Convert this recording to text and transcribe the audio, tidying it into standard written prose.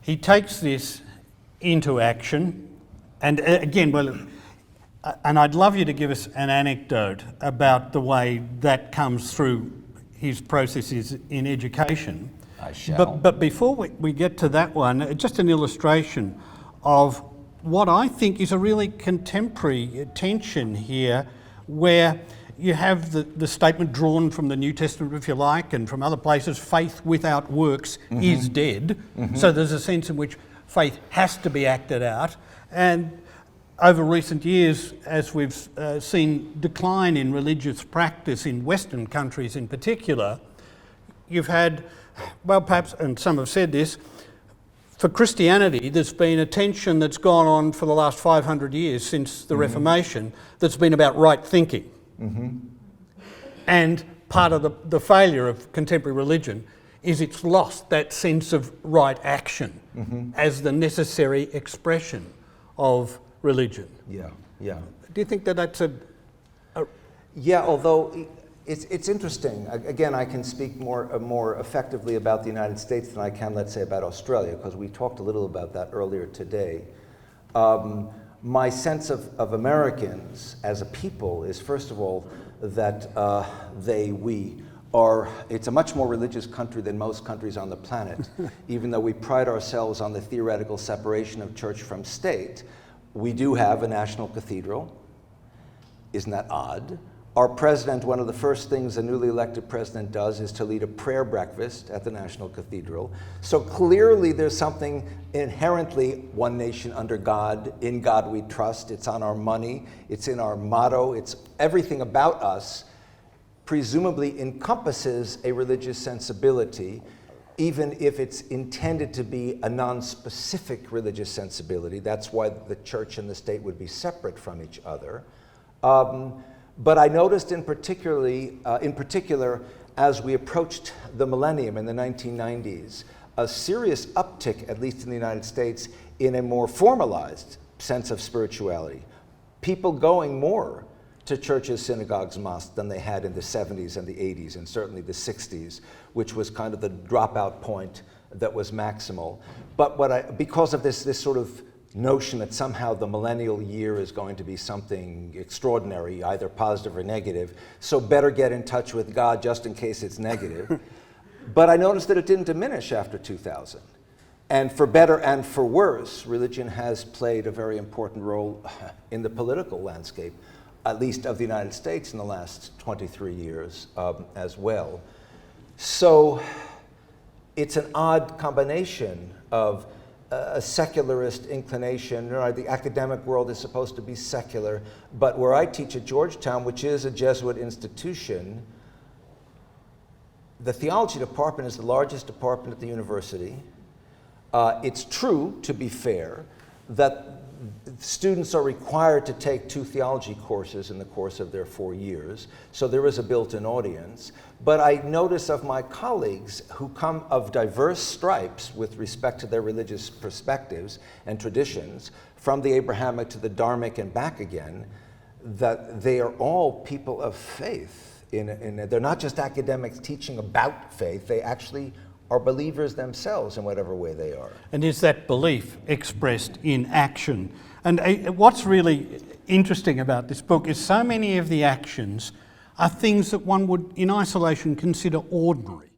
he takes this into action, and again, and I'd love you to give us an anecdote about the way that comes through his processes in education. I shall. But before we get to that one, just an illustration of what I think is a really contemporary tension here, where you have the statement drawn from the New Testament, if you like, and from other places, faith without works is dead. So there's a sense in which faith has to be acted out. And over recent years, as we've seen decline in religious practice in Western countries in particular, you've had, well, perhaps, and some have said this, for Christianity, there's been a tension that's gone on for the last 500 years since the Reformation that's been about right thinking. And part of the failure of contemporary religion is it's lost that sense of right action as the necessary expression of religion. Yeah. Do you think that that's a Yeah, although it's interesting. Again, I can speak more effectively about the United States than I can, let's say, about Australia, because we talked a little about that earlier today. My sense of Americans as a people is, first of all, that we are, it's a much more religious country than most countries on the planet. Even though we pride ourselves on the theoretical separation of church from state, we do have a national cathedral. Isn't that odd? Our president, one of the first things a newly elected president does is to lead a prayer breakfast at the National Cathedral. So clearly there's something inherently one nation under God, in God we trust. It's on our money, it's in our motto, it's everything about us presumably encompasses a religious sensibility, even if it's intended to be a non-specific religious sensibility. That's why the church and the state would be separate from each other. But I noticed in particular, as we approached the millennium in the 1990s, a serious uptick, at least in the United States, in a more formalized sense of spirituality. People going more to churches, synagogues, mosques than they had in the 70s and the 80s, and certainly the 60s, which was kind of the dropout point that was maximal. But because of this sort of notion that somehow the millennial year is going to be something extraordinary, either positive or negative, so better get in touch with God just in case it's negative. But I noticed that it didn't diminish after 2000. And for better and for worse, religion has played a very important role in the political landscape, at least of the United States in the last 23 years as well. So it's an odd combination of a secularist inclination. The academic world is supposed to be secular, but where I teach at Georgetown, which is a Jesuit institution, the theology department is the largest department at the university. It's true, to be fair, that students are required to take 2 theology courses in the course of their 4 years, so there is a built-in audience. But I notice of my colleagues who come of diverse stripes with respect to their religious perspectives and traditions, from the Abrahamic to the Dharmic and back again, that they are all people of faith. They're not just academics teaching about faith, they actually are believers themselves in whatever way they are. And is that belief expressed in action? And what's really interesting about this book is so many of the actions are things that one would, in isolation, consider ordinary.